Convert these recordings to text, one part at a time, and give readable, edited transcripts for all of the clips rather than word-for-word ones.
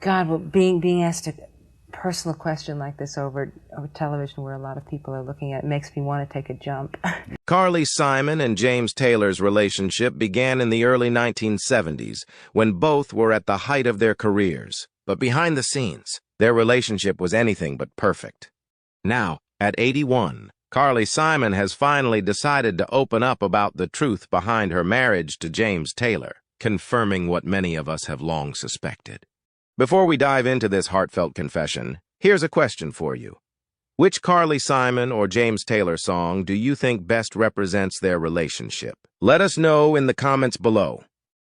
God, well, being asked a personal question like this over television where a lot of people are looking at it makes me want to take a jump. Carly Simon and James Taylor's relationship began in the early 1970s, when both were at the height of their careers. But behind the scenes, their relationship was anything but perfect. Now, at 81, Carly Simon has finally decided to open up about the truth behind her marriage to James Taylor, confirming what many of us have long suspected. Before we dive into this heartfelt confession, here's a question for you. Which Carly Simon or James Taylor song do you think best represents their relationship? Let us know in the comments below.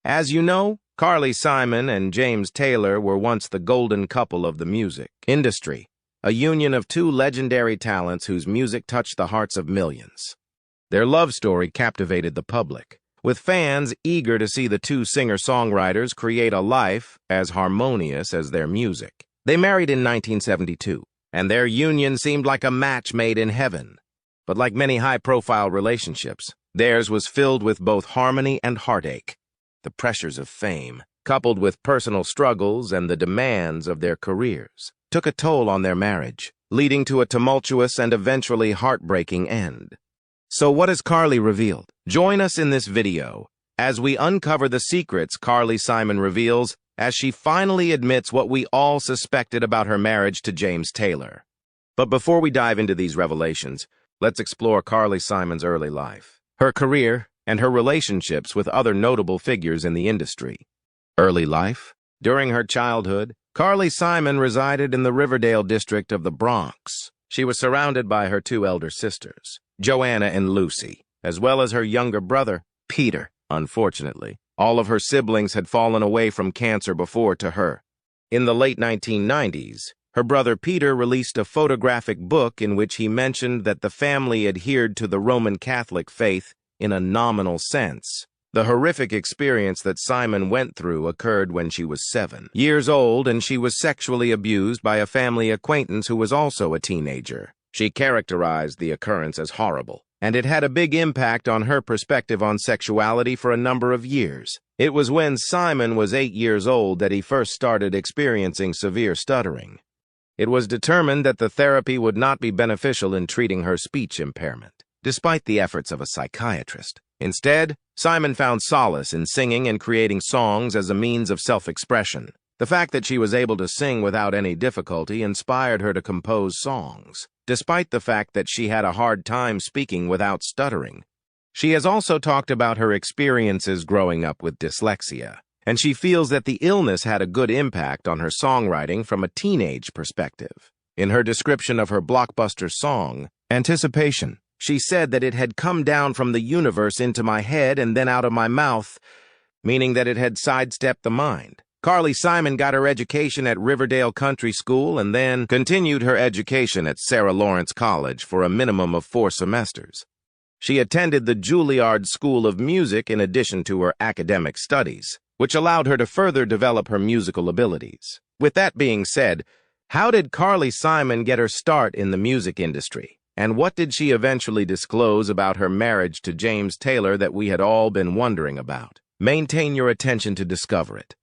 As you know, Carly Simon and James Taylor were once the golden couple of the music industry, a union of two legendary talents whose music touched the hearts of millions. Their love story captivated the public, with fans eager to see the two singer-songwriters create a life as harmonious as their music. They married in 1972, and their union seemed like a match made in heaven. But like many high-profile relationships, theirs was filled with both harmony and heartache. The pressures of fame, coupled with personal struggles and the demands of their careers, took a toll on their marriage, leading to a tumultuous and eventually heartbreaking end. So what has Carly revealed? Join us in this video as we uncover the secrets Carly Simon reveals as she finally admits what we all suspected about her marriage to James Taylor. But before we dive into these revelations, let's explore Carly Simon's early life, her career, and her relationships with other notable figures in the industry. Early life? During her childhood, Carly Simon resided in the Riverdale district of the Bronx. She was surrounded by her two elder sisters, Joanna and Lucy, as well as her younger brother, Peter. Unfortunately, all of her siblings had fallen away from cancer before to her. In the late 1990s, her brother Peter released a photographic book in which he mentioned that the family adhered to the Roman Catholic faith in a nominal sense. The horrific experience that Simon went through occurred when she was 7 years old, and she was sexually abused by a family acquaintance who was also a teenager. She characterized the occurrence as horrible, and it had a big impact on her perspective on sexuality for a number of years. It was when Simon was 8 years old that he first started experiencing severe stuttering. It was determined that the therapy would not be beneficial in treating her speech impairment, despite the efforts of a psychiatrist. Instead, Simon found solace in singing and creating songs as a means of self-expression. The fact that she was able to sing without any difficulty inspired her to compose songs, despite the fact that she had a hard time speaking without stuttering. She has also talked about her experiences growing up with dyslexia, and she feels that the illness had a good impact on her songwriting from a teenage perspective. In her description of her blockbuster song, Anticipation, she said that it had come down from the universe into my head and then out of my mouth, meaning that it had sidestepped the mind. Carly Simon got her education at Riverdale Country School and then continued her education at Sarah Lawrence College for a minimum of 4 semesters. She attended the Juilliard School of Music in addition to her academic studies, which allowed her to further develop her musical abilities. With that being said, how did Carly Simon get her start in the music industry? And what did she eventually disclose about her marriage to James Taylor that we had all been wondering about? Maintain your attention to discover it.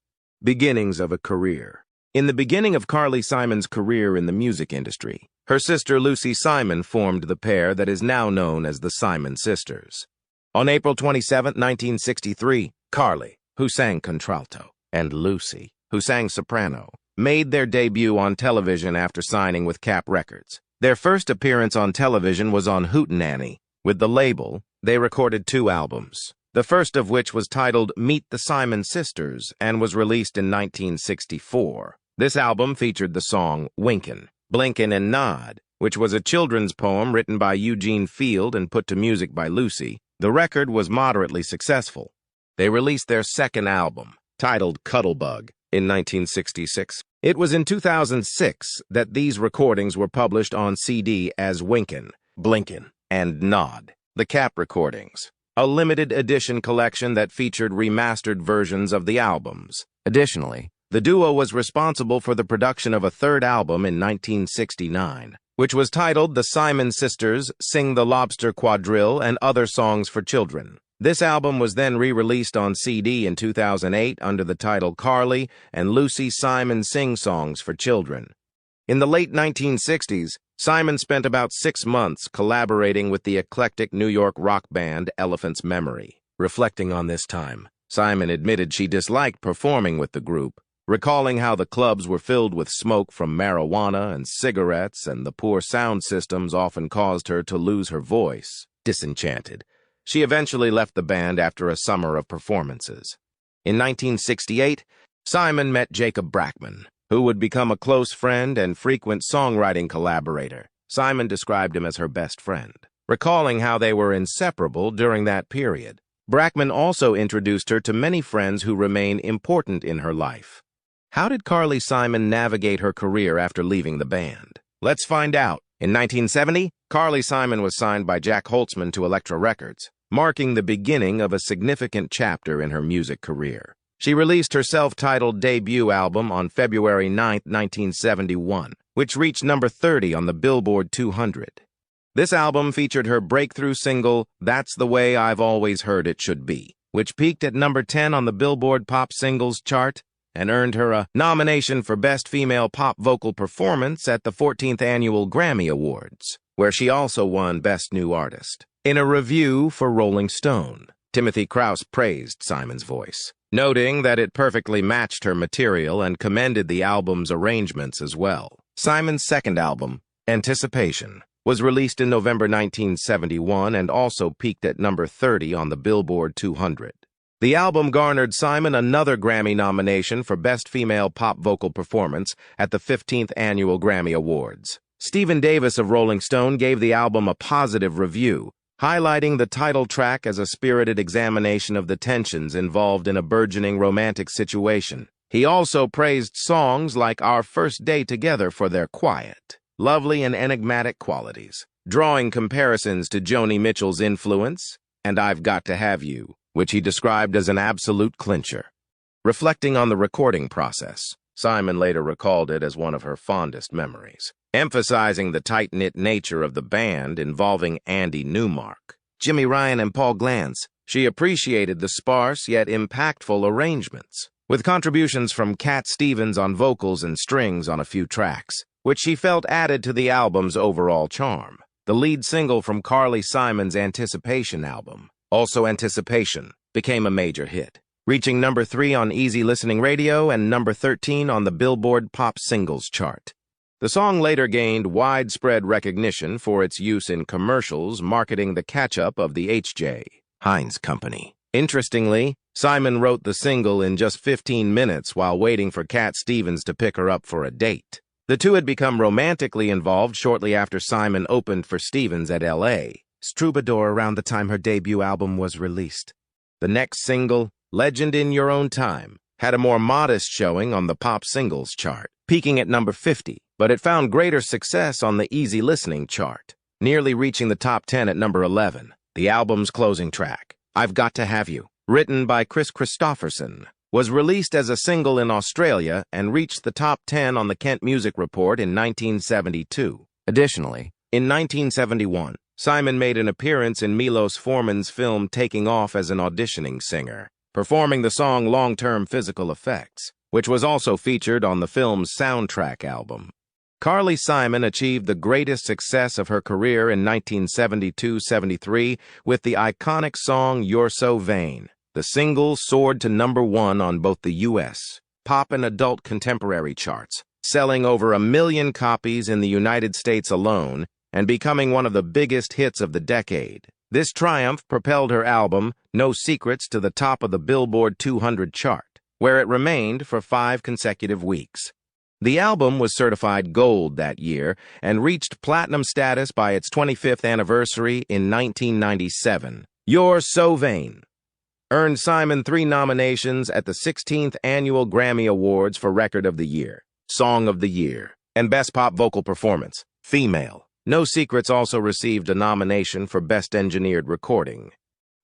Beginnings of a career. In the beginning of Carly Simon's career in the music industry, her sister Lucy Simon formed the pair that is now known as the Simon Sisters. On April 27, 1963, Carly, who sang contralto, and Lucy, who sang soprano, made their debut on television after signing with Cap Records. Their first appearance on television was on Hootenanny. With the label, they recorded 2 albums, the first of which was titled Meet the Simon Sisters and was released in 1964. This album featured the song Winkin', Blinkin' and Nod, which was a children's poem written by Eugene Field and put to music by Lucy. The record was moderately successful. They released their second album, titled Cuddlebug, in 1966. It was in 2006 that these recordings were published on CD as Winkin', Blinkin', and Nod, the Cap recordings, a limited edition collection that featured remastered versions of the albums. Additionally, the duo was responsible for the production of a third album in 1969, which was titled The Simon Sisters Sing the Lobster Quadrille and Other Songs for Children. This album was then re-released on CD in 2008 under the title Carly and Lucy Simon Sing Songs for Children. In the late 1960s, Simon spent about 6 months collaborating with the eclectic New York rock band Elephant's Memory. Reflecting on this time, Simon admitted she disliked performing with the group, recalling how the clubs were filled with smoke from marijuana and cigarettes, and the poor sound systems often caused her to lose her voice. Disenchanted, she eventually left the band after a summer of performances. In 1968, Simon met Jacob Brackman, who would become a close friend and frequent songwriting collaborator. Simon described him as her best friend, recalling how they were inseparable during that period. Brackman also introduced her to many friends who remain important in her life. How did Carly Simon navigate her career after leaving the band? Let's find out. In 1970, Carly Simon was signed by Jack Holtzman to Elektra Records, marking the beginning of a significant chapter in her music career. She released her self-titled debut album on February 9, 1971, which reached number 30 on the Billboard 200. This album featured her breakthrough single, That's the Way I've Always Heard It Should Be, which peaked at number 10 on the Billboard Pop Singles chart and earned her a nomination for Best Female Pop Vocal Performance at the 14th Annual Grammy Awards, where she also won Best New Artist. In a review for Rolling Stone, Timothy Krause praised Simon's voice, noting that it perfectly matched her material and commended the album's arrangements as well. Simon's second album, Anticipation, was released in November 1971 and also peaked at number 30 on the Billboard 200. The album garnered Simon another Grammy nomination for Best Female Pop Vocal Performance at the 15th Annual Grammy Awards. Stephen Davis of Rolling Stone gave the album a positive review, highlighting the title track as a spirited examination of the tensions involved in a burgeoning romantic situation. He also praised songs like Our First Day Together for their quiet, lovely and enigmatic qualities, drawing comparisons to Joni Mitchell's influence and I've Got to Have You, which he described as an absolute clincher. Reflecting on the recording process, Simon later recalled it as one of her fondest memories, emphasizing the tight-knit nature of the band involving Andy Newmark, Jimmy Ryan, and Paul Glantz. She appreciated the sparse yet impactful arrangements, with contributions from Cat Stevens on vocals and strings on a few tracks, which she felt added to the album's overall charm. The lead single from Carly Simon's Anticipation album, also Anticipation, became a major hit, reaching number 3 on Easy Listening Radio and number 13 on the Billboard Pop Singles chart. The song later gained widespread recognition for its use in commercials marketing the ketchup of the H.J. Heinz Company. Interestingly, Simon wrote the single in just 15 minutes while waiting for Cat Stevens to pick her up for a date. The two had become romantically involved shortly after Simon opened for Stevens at L.A.'s Troubadour around the time her debut album was released. The next single, Legend in Your Own Time, had a more modest showing on the Pop Singles chart, peaking at number 50, but it found greater success on the Easy Listening chart, nearly reaching the top 10 at number 11. The album's closing track, I've Got to Have You, written by Chris Christopherson, was released as a single in Australia and reached the top 10 on the Kent Music Report in 1972. Additionally, in 1971, Simon made an appearance in Milos Forman's film Taking Off as an auditioning singer, performing the song Long-Term Physical Effects, which was also featured on the film's soundtrack album. Carly Simon achieved the greatest success of her career in 1972-73 with the iconic song You're So Vain. The single soared to number 1 on both the U.S. pop and adult contemporary charts, selling over 1 million copies in the United States alone and becoming one of the biggest hits of the decade. This triumph propelled her album, No Secrets, to the top of the Billboard 200 chart, where it remained for 5 consecutive weeks. The album was certified gold that year and reached platinum status by its 25th anniversary in 1997. You're So Vain earned Simon 3 nominations at the 16th Annual Grammy Awards for Record of the Year, Song of the Year, and Best Pop Vocal Performance, Female. No Secrets also received a nomination for Best Engineered Recording.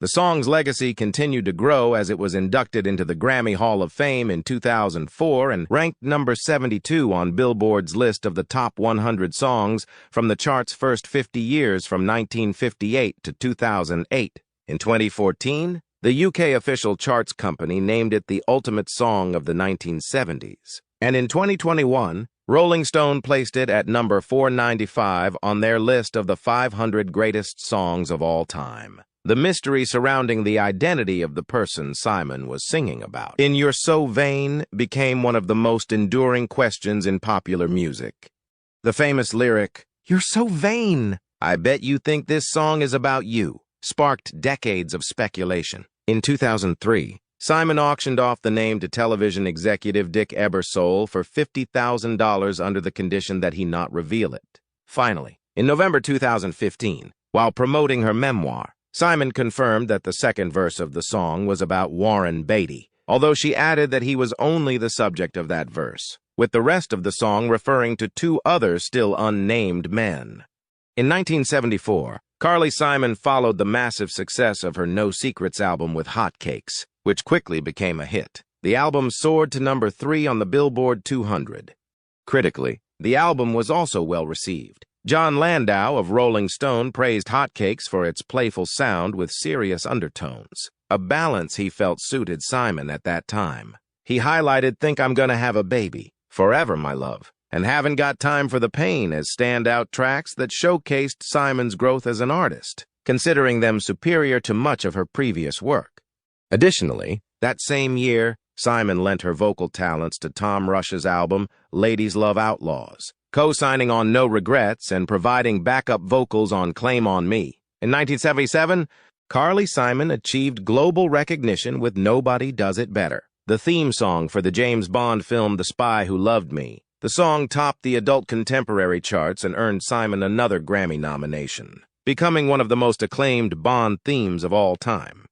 The song's legacy continued to grow as it was inducted into the Grammy Hall of Fame in 2004 and ranked number 72 on Billboard's list of the top 100 songs from the chart's first 50 years from 1958 to 2008. In 2014, the UK official charts company named it the ultimate song of the 1970s. And in 2021, Rolling Stone placed it at number 495 on their list of the 500 greatest songs of all time. The mystery surrounding the identity of the person Simon was singing about in You're So Vain became one of the most enduring questions in popular music. The famous lyric, "You're so vain, I bet you think this song is about you," sparked decades of speculation. In 2003, Simon auctioned off the name to television executive Dick Ebersole for $50,000 under the condition that he not reveal it. Finally, in November 2015, while promoting her memoir, Simon confirmed that the second verse of the song was about Warren Beatty, although she added that he was only the subject of that verse, with the rest of the song referring to two other still unnamed men. In 1974, Carly Simon followed the massive success of her No Secrets album with Hot Cakes, which quickly became a hit. The album soared to number 3 on the Billboard 200. Critically, the album was also well received. John Landau of Rolling Stone praised Hot Cakes for its playful sound with serious undertones, a balance he felt suited Simon at that time. He highlighted Think I'm Gonna Have a Baby, Forever My Love, and Haven't Got Time for the Pain as standout tracks that showcased Simon's growth as an artist, considering them superior to much of her previous work. Additionally, that same year, Simon lent her vocal talents to Tom Rush's album Ladies Love Outlaws, co-signing on No Regrets and providing backup vocals on Claim on Me. In 1977, Carly Simon achieved global recognition with Nobody Does It Better, the theme song for the James Bond film The Spy Who Loved Me. The song topped the adult contemporary charts and earned Simon another Grammy nomination, becoming one of the most acclaimed Bond themes of all time.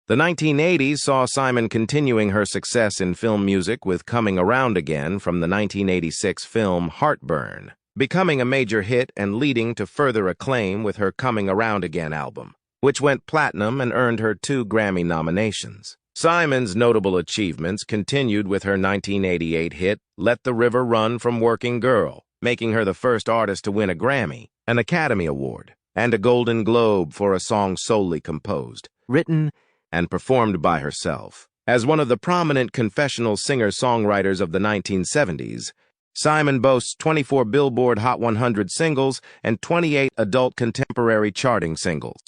The 1980s saw Simon continuing her success in film music with Coming Around Again from the 1986 film Heartburn, becoming a major hit and leading to further acclaim with her Coming Around Again album, which went platinum and earned her 2 Grammy nominations. Simon's notable achievements continued with her 1988 hit Let the River Run from Working Girl, making her the first artist to win a Grammy, an Academy Award, and a Golden Globe for a song solely composed, written, and performed by herself. As one of the prominent confessional singer-songwriters of the 1970s, Simon boasts 24 Billboard Hot 100 singles and 28 adult contemporary charting singles.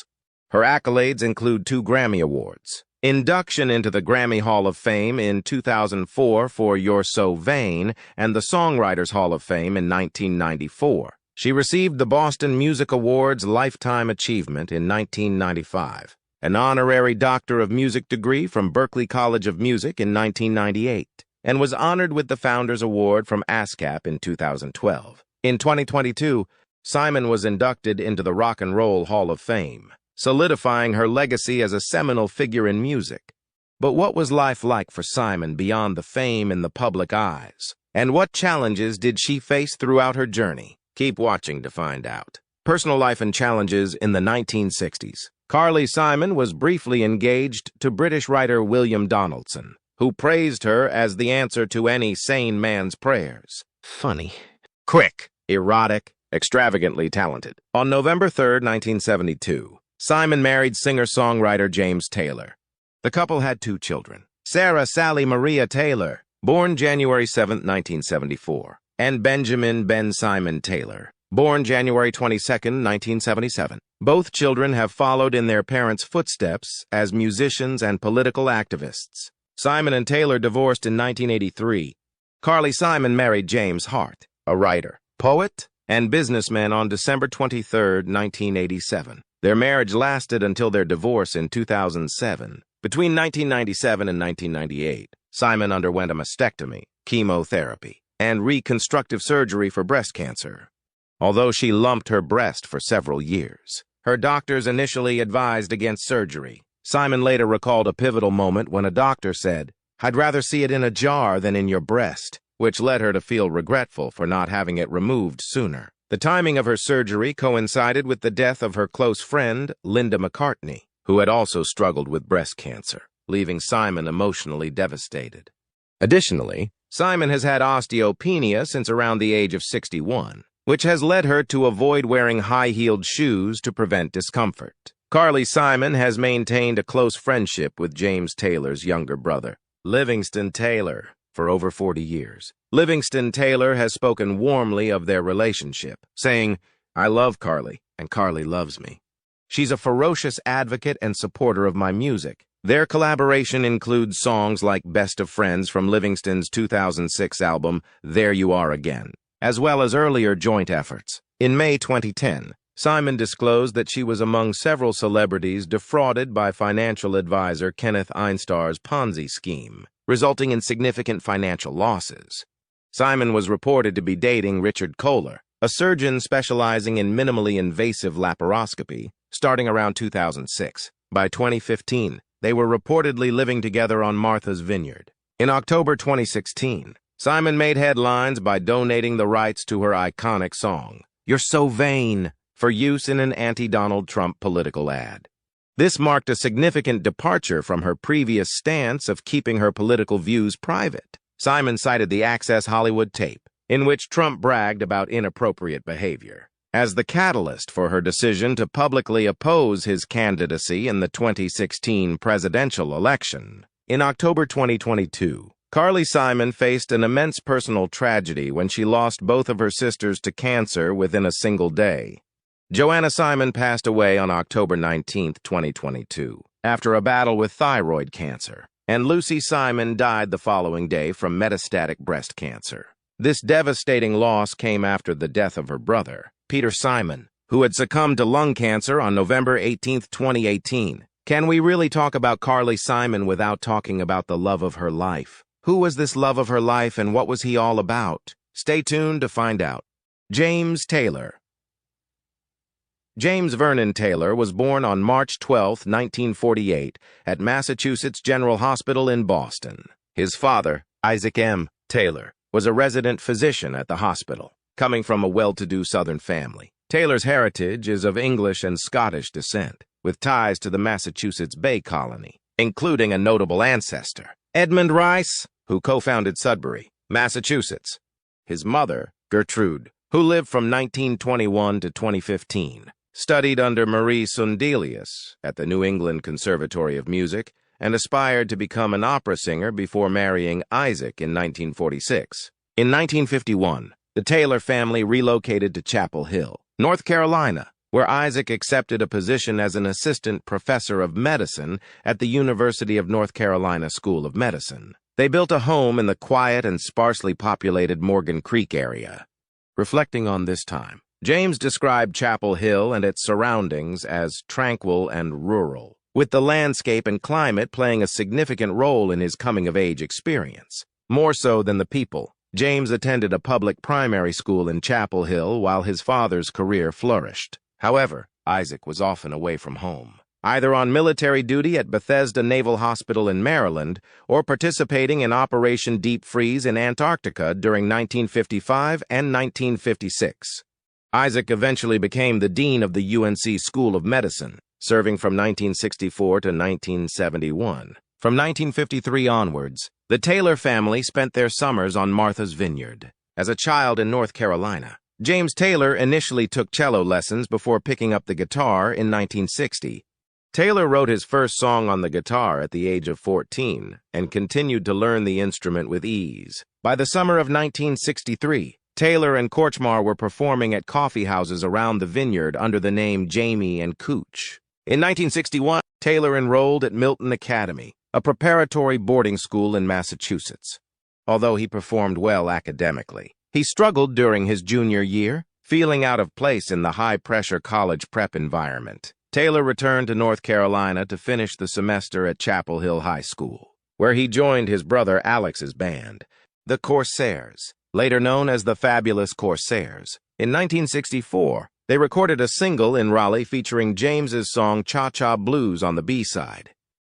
Her accolades include 2 Grammy Awards, induction into the Grammy Hall of Fame in 2004 for You're So Vain, and the Songwriters Hall of Fame in 1994. She received the Boston Music Awards Lifetime Achievement in 1995. An honorary Doctor of Music degree from Berklee College of Music in 1998, and was honored with the Founders Award from ASCAP in 2012. In 2022, Simon was inducted into the Rock and Roll Hall of Fame, solidifying her legacy as a seminal figure in music. But what was life like for Simon beyond the fame in the public eyes? And what challenges did she face throughout her journey? Keep watching to find out. Personal life and challenges in the 1960s. Carly Simon was briefly engaged to British writer William Donaldson, who praised her as the answer to any sane man's prayers. Funny, quick, erotic, extravagantly talented. On November 3, 1972, Simon married singer-songwriter James Taylor. The couple had 2 children, Sarah Sally Maria Taylor, born January 7, 1974, and Benjamin Ben Simon Taylor, born January 22, 1977. Both children have followed in their parents' footsteps as musicians and political activists. Simon and Taylor divorced in 1983. Carly Simon married James Hart, a writer, poet, and businessman on December 23, 1987. Their marriage lasted until their divorce in 2007. Between 1997 and 1998, Simon underwent a mastectomy, chemotherapy, and reconstructive surgery for breast cancer. Although she lumped her breast for several years, her doctors initially advised against surgery. Simon later recalled a pivotal moment when a doctor said, "I'd rather see it in a jar than in your breast," which led her to feel regretful for not having it removed sooner. The timing of her surgery coincided with the death of her close friend, Linda McCartney, who had also struggled with breast cancer, leaving Simon emotionally devastated. Additionally, Simon has had osteopenia since around the age of 61. Which has led her to avoid wearing high-heeled shoes to prevent discomfort. Carly Simon has maintained a close friendship with James Taylor's younger brother, Livingston Taylor, for over 40 years. Livingston Taylor has spoken warmly of their relationship, saying, "I love Carly, and Carly loves me. She's a ferocious advocate and supporter of my music." Their collaboration includes songs like Best of Friends from Livingston's 2006 album, There You Are Again, as well as earlier joint efforts. In May 2010, Simon disclosed that she was among several celebrities defrauded by financial advisor Kenneth Einstar's Ponzi scheme, resulting in significant financial losses. Simon was reported to be dating Richard Kohler, a surgeon specializing in minimally invasive laparoscopy, starting around 2006. By 2015, they were reportedly living together on Martha's Vineyard. In October 2016, Simon made headlines by donating the rights to her iconic song, "You're So Vain," for use in an anti-Donald Trump political ad. This marked a significant departure from her previous stance of keeping her political views private. Simon cited the Access Hollywood tape, in which Trump bragged about inappropriate behavior, as the catalyst for her decision to publicly oppose his candidacy in the 2016 presidential election. In October 2022, Carly Simon faced an immense personal tragedy when she lost both of her sisters to cancer within a single day. Joanna Simon passed away on October 19, 2022, after a battle with thyroid cancer, and Lucy Simon died the following day from metastatic breast cancer. This devastating loss came after the death of her brother, Peter Simon, who had succumbed to lung cancer on November 18, 2018. Can we really talk about Carly Simon without talking about the love of her life? Who was this love of her life and what was he all about? Stay tuned to find out. James Taylor. James Vernon Taylor was born on March 12, 1948, at Massachusetts General Hospital in Boston. His father, Isaac M. Taylor, was a resident physician at the hospital, coming from a well-to-do Southern family. Taylor's heritage is of English and Scottish descent, with ties to the Massachusetts Bay Colony, including a notable ancestor, Edmund Rice, who co-founded Sudbury, Massachusetts. His mother, Gertrude, who lived from 1921 to 2015, studied under Marie Sundelius at the New England Conservatory of Music and aspired to become an opera singer before marrying Isaac in 1946. In 1951, the Taylor family relocated to Chapel Hill, North Carolina, where Isaac accepted a position as an assistant professor of medicine at the University of North Carolina School of Medicine. They built a home in the quiet and sparsely populated Morgan Creek area. Reflecting on this time, James described Chapel Hill and its surroundings as tranquil and rural, with the landscape and climate playing a significant role in his coming-of-age experience. More so than the people, James attended a public primary school in Chapel Hill while his father's career flourished. However, Isaac was often away from home, either on military duty at Bethesda Naval Hospital in Maryland or participating in Operation Deep Freeze in Antarctica during 1955 and 1956. Isaac eventually became the dean of the UNC School of Medicine, serving from 1964 to 1971. From 1953 onwards, the Taylor family spent their summers on Martha's Vineyard. As a child in North Carolina, James Taylor initially took cello lessons before picking up the guitar in 1960. Taylor wrote his first song on the guitar at the age of 14 and continued to learn the instrument with ease. By the summer of 1963, Taylor and Korchmar were performing at coffee houses around the vineyard under the name Jamie and Cooch. In 1961, Taylor enrolled at Milton Academy, a preparatory boarding school in Massachusetts. Although he performed well academically, he struggled during his junior year, feeling out of place in the high-pressure college prep environment. Taylor returned to North Carolina to finish the semester at Chapel Hill High School, where he joined his brother Alex's band, the Corsairs, later known as the Fabulous Corsairs. In 1964, they recorded a single in Raleigh featuring James's song Cha-Cha Blues on the B-side.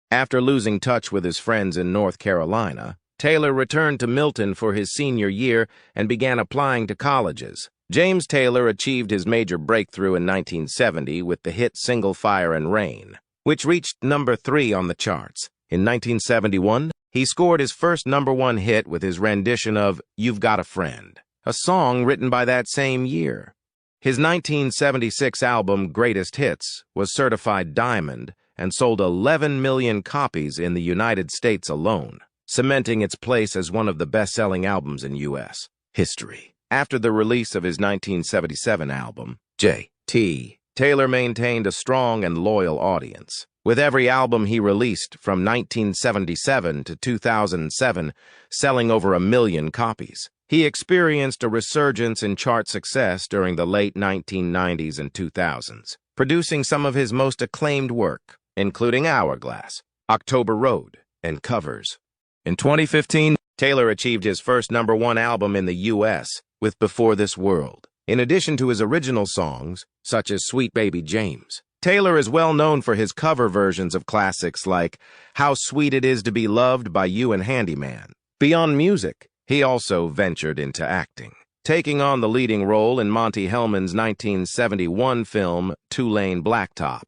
After losing touch with his friends in North Carolina, Taylor returned to Milton for his senior year and began applying to colleges. James Taylor achieved his major breakthrough in 1970 with the hit single Fire and Rain, which reached number 3 on the charts. In 1971, he scored his first #1 hit with his rendition of You've Got a Friend, a song written by that same year. His 1976 album, Greatest Hits, was certified diamond and sold 11 million copies in the United States alone, cementing its place as one of the best-selling albums in U.S. history. After the release of his 1977 album, J.T., Taylor maintained a strong and loyal audience, with every album he released from 1977 to 2007 selling over 1 million copies. He experienced a resurgence in chart success during the late 1990s and 2000s, producing some of his most acclaimed work, including Hourglass, October Road, and covers. In 2015, Taylor achieved his first #1 album in the U.S. with Before This World. In addition to his original songs, such as Sweet Baby James, Taylor is well known for his cover versions of classics like How Sweet It Is to Be Loved by You and Handyman. Beyond music, he also ventured into acting, taking on the leading role in Monty Hellman's 1971 film Two-Lane Blacktop.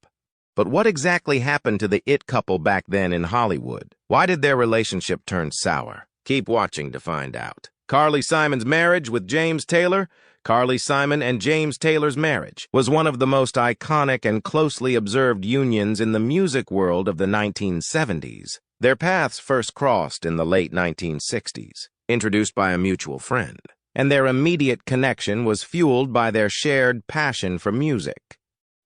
But what exactly happened to the it couple back then in Hollywood? Why did their relationship turn sour? Keep watching to find out. Carly Simon's marriage with James Taylor. Carly Simon and James Taylor's marriage was one of the most iconic and closely observed unions in the music world of the 1970s. Their paths first crossed in the late 1960s, introduced by a mutual friend, and their immediate connection was fueled by their shared passion for music.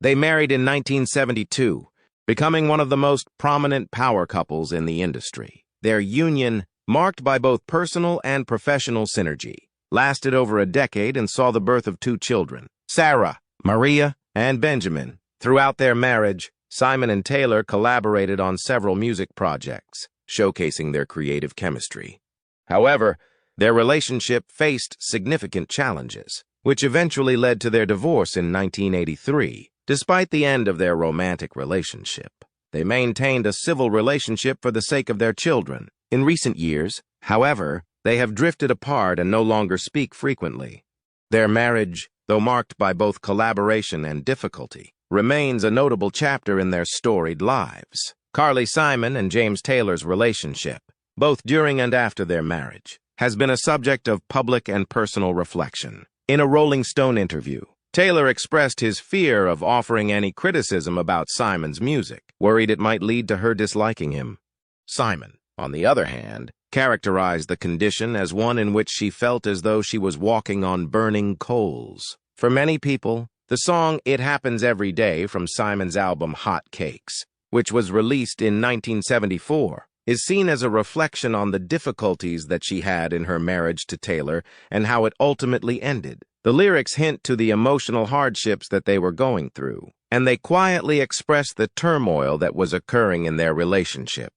They married in 1972, becoming one of the most prominent power couples in the industry. Their union, marked by both personal and professional synergy, lasted over a decade and saw the birth of 2 children, Sarah, Maria, and Benjamin. Throughout their marriage, Simon and Taylor collaborated on several music projects, showcasing their creative chemistry. However, their relationship faced significant challenges, which eventually led to their divorce in 1983. Despite the end of their romantic relationship, they maintained a civil relationship for the sake of their children. In recent years, however, they have drifted apart and no longer speak frequently. Their marriage, though marked by both collaboration and difficulty, remains a notable chapter in their storied lives. Carly Simon and James Taylor's relationship, both during and after their marriage, has been a subject of public and personal reflection. In a Rolling Stone interview, Taylor expressed his fear of offering any criticism about Simon's music, worried it might lead to her disliking him. Simon, on the other hand, characterized the condition as one in which she felt as though she was walking on burning coals. For many people, the song It Happens Every Day from Simon's album Hot Cakes, which was released in 1974, is seen as a reflection on the difficulties that she had in her marriage to Taylor and how it ultimately ended. The lyrics hint to the emotional hardships that they were going through, and they quietly express the turmoil that was occurring in their relationship.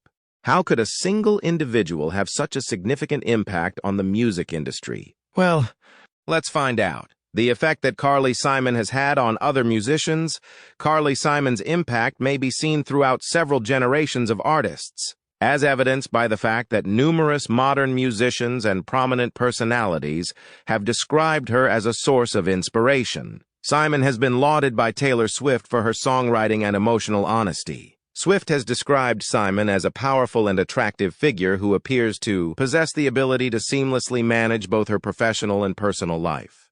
How could a single individual have such a significant impact on the music industry? Well, let's find out. The effect that Carly Simon has had on other musicians. Carly Simon's impact may be seen throughout several generations of artists, as evidenced by the fact that numerous modern musicians and prominent personalities have described her as a source of inspiration. Simon has been lauded by Taylor Swift for her songwriting and emotional honesty. Swift has described Simon as a powerful and attractive figure who appears to possess the ability to seamlessly manage both her professional and personal life.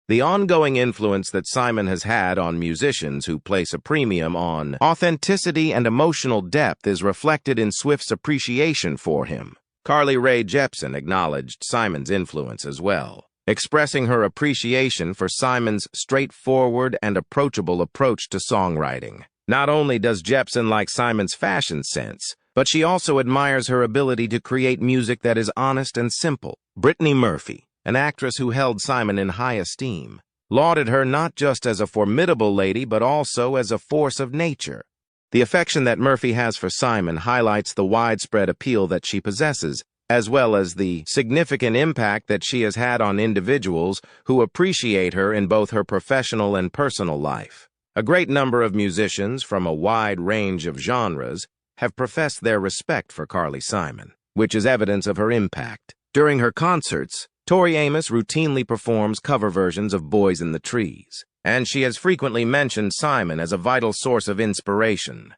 The ongoing influence that Simon has had on musicians who place a premium on authenticity and emotional depth is reflected in Swift's appreciation for him. Carly Rae Jepsen acknowledged Simon's influence as well, expressing her appreciation for Simon's straightforward and approachable approach to songwriting. Not only does Jepsen like Simon's fashion sense, but she also admires her ability to create music that is honest and simple. Brittany Murphy, an actress who held Simon in high esteem, lauded her not just as a formidable lady but also as a force of nature. The affection that Murphy has for Simon highlights the widespread appeal that she possesses, as well as the significant impact that she has had on individuals who appreciate her in both her professional and personal life. A great number of musicians from a wide range of genres have professed their respect for Carly Simon, which is evidence of her impact. During her concerts, Tori Amos routinely performs cover versions of Boys in the Trees, and she has frequently mentioned Simon as a vital source of inspiration.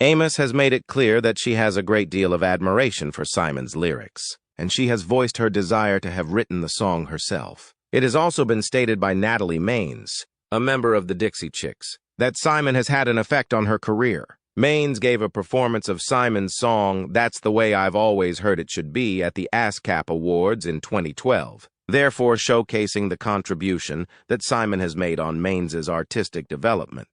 Amos has made it clear that she has a great deal of admiration for Simon's lyrics, and she has voiced her desire to have written the song herself. It has also been stated by Natalie Maines, a member of the Dixie Chicks, that Simon has had an effect on her career. Maines gave a performance of Simon's song That's the Way I've Always Heard It Should Be at the ASCAP Awards in 2012, therefore showcasing the contribution that Simon has made on Maines's artistic development.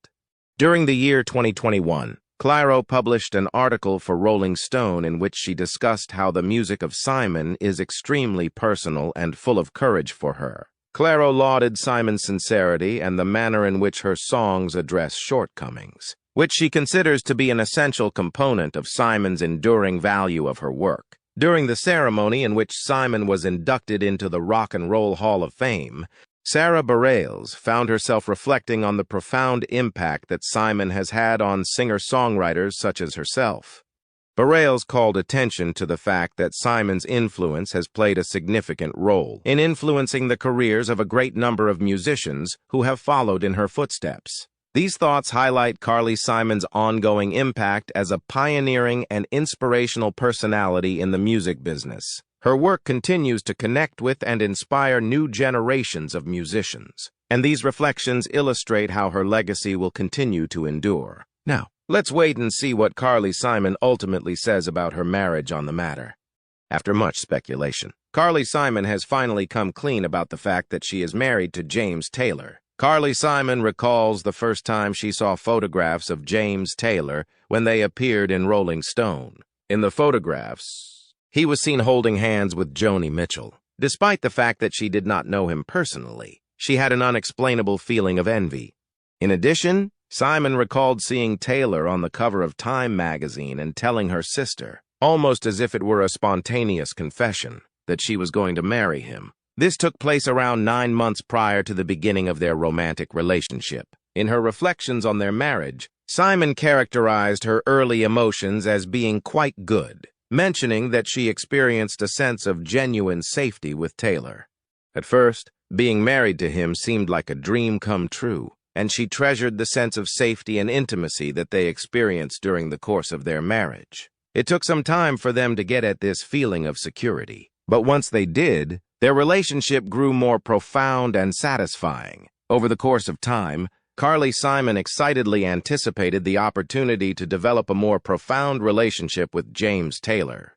During the year 2021, Clairo published an article for Rolling Stone in which she discussed how the music of Simon is extremely personal and full of courage for her. Clairo lauded Simon's sincerity and the manner in which her songs address shortcomings, which she considers to be an essential component of Simon's enduring value of her work. During the ceremony in which Simon was inducted into the Rock and Roll Hall of Fame, Sarah Bareilles found herself reflecting on the profound impact that Simon has had on singer-songwriters such as herself. Bareilles called attention to the fact that Simon's influence has played a significant role in influencing the careers of a great number of musicians who have followed in her footsteps. These thoughts highlight Carly Simon's ongoing impact as a pioneering and inspirational personality in the music business. Her work continues to connect with and inspire new generations of musicians, and these reflections illustrate how her legacy will continue to endure. Now, let's wait and see what Carly Simon ultimately says about her marriage on the matter. After much speculation, Carly Simon has finally come clean about the fact that she is married to James Taylor. Carly Simon recalls the first time she saw photographs of James Taylor when they appeared in Rolling Stone. In the photographs, he was seen holding hands with Joni Mitchell. Despite the fact that she did not know him personally, she had an unexplainable feeling of envy. In addition, Simon recalled seeing Taylor on the cover of Time magazine and telling her sister, almost as if it were a spontaneous confession, that she was going to marry him. This took place around 9 months prior to the beginning of their romantic relationship. In her reflections on their marriage, Simon characterized her early emotions as being quite good, mentioning that she experienced a sense of genuine safety with Taylor. At first, being married to him seemed like a dream come true, and she treasured the sense of safety and intimacy that they experienced during the course of their marriage. It took some time for them to get at this feeling of security, but once they did, their relationship grew more profound and satisfying. Over the course of time, Carly Simon excitedly anticipated the opportunity to develop a more profound relationship with James Taylor.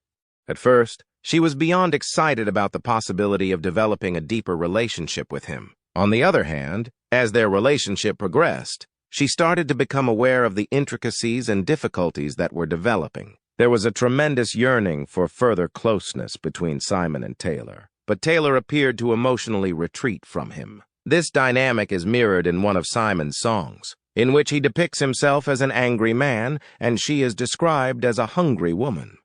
At first, she was beyond excited about the possibility of developing a deeper relationship with him. On the other hand, as their relationship progressed, she started to become aware of the intricacies and difficulties that were developing. There was a tremendous yearning for further closeness between Simon and Taylor, but Taylor appeared to emotionally retreat from him. This dynamic is mirrored in one of Simon's songs, in which he depicts himself as an angry man and she is described as a hungry woman.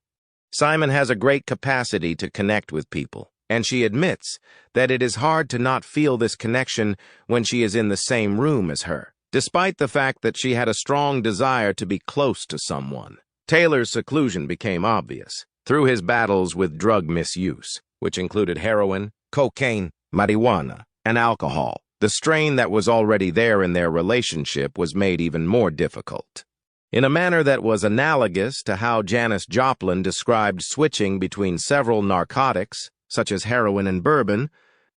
Simon has a great capacity to connect with people, and she admits that it is hard to not feel this connection when she is in the same room as her, despite the fact that she had a strong desire to be close to someone. Taylor's seclusion became obvious through his battles with drug misuse, which included heroin, cocaine, marijuana, and alcohol. The strain that was already there in their relationship was made even more difficult. In a manner that was analogous to how Janis Joplin described switching between several narcotics, such as heroin and bourbon,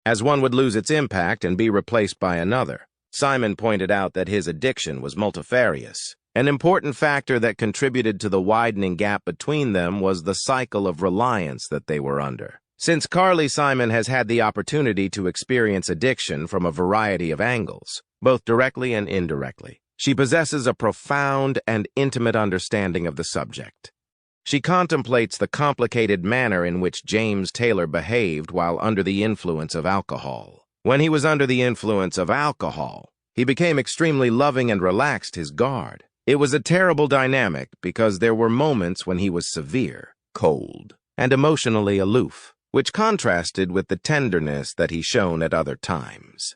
as one would lose its impact and be replaced by another. Simon pointed out that his addiction was multifarious. An important factor that contributed to the widening gap between them was the cycle of reliance that they were under. Since Carly Simon has had the opportunity to experience addiction from a variety of angles, both directly and indirectly, she possesses a profound and intimate understanding of the subject. She contemplates the complicated manner in which James Taylor behaved while under the influence of alcohol. When he was under the influence of alcohol, he became extremely loving and relaxed his guard. It was a terrible dynamic because there were moments when he was severe, cold, and emotionally aloof, which contrasted with the tenderness that he shown at other times.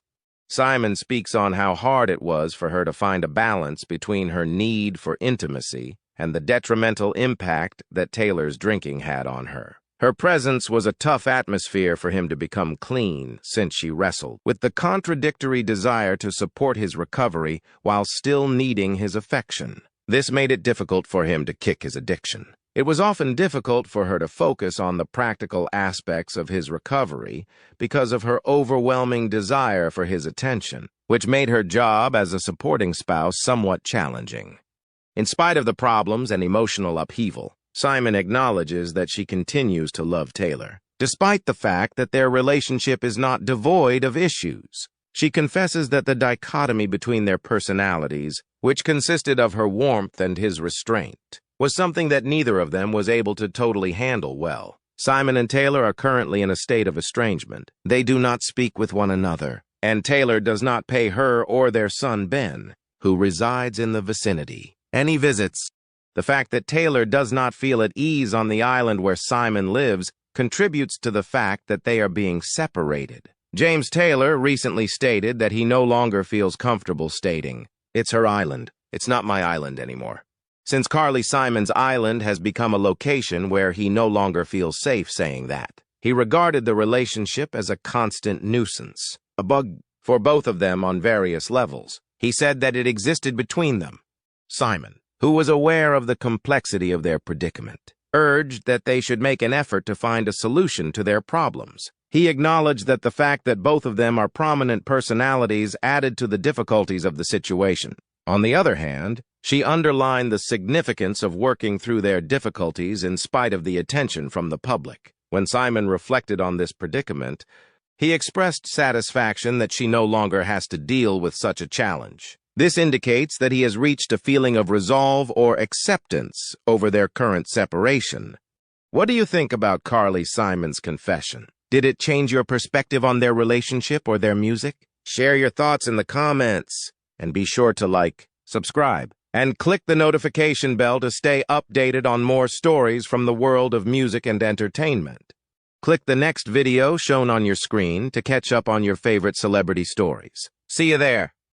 Simon speaks on how hard it was for her to find a balance between her need for intimacy and the detrimental impact that Taylor's drinking had on her. Her presence was a tough atmosphere for him to become clean, since she wrestled with the contradictory desire to support his recovery while still needing his affection. This made it difficult for him to kick his addiction. It was often difficult for her to focus on the practical aspects of his recovery because of her overwhelming desire for his attention. which made her job as a supporting spouse somewhat challenging. In spite of the problems and emotional upheaval, Simon acknowledges that she continues to love Taylor, despite the fact that their relationship is not devoid of issues. She confesses that the dichotomy between their personalities, which consisted of her warmth and his restraint, was something that neither of them was able to totally handle well. Simon and Taylor are currently in a state of estrangement. They do not speak with one another, and Taylor does not pay her or their son Ben, who resides in the vicinity, any visits. The fact that Taylor does not feel at ease on the island where Simon lives contributes to the fact that they are being separated. James Taylor recently stated that he no longer feels comfortable stating, "It's her island. It's not my island anymore," since Carly Simon's island has become a location where he no longer feels safe saying that. He regarded the relationship as a constant nuisance, a bug for both of them on various levels. He said that it existed between them. Simon, who was aware of the complexity of their predicament, urged that they should make an effort to find a solution to their problems. He acknowledged that the fact that both of them are prominent personalities added to the difficulties of the situation. On the other hand, she underlined the significance of working through their difficulties in spite of the attention from the public. When Simon reflected on this predicament, he expressed satisfaction that she no longer has to deal with such a challenge. This indicates that he has reached a feeling of resolve or acceptance over their current separation. What do you think about Carly Simon's confession? Did it change your perspective on their relationship or their music? Share your thoughts in the comments, and be sure to like, subscribe, and click the notification bell to stay updated on more stories from the world of music and entertainment. Click the next video shown on your screen to catch up on your favorite celebrity stories. See you there.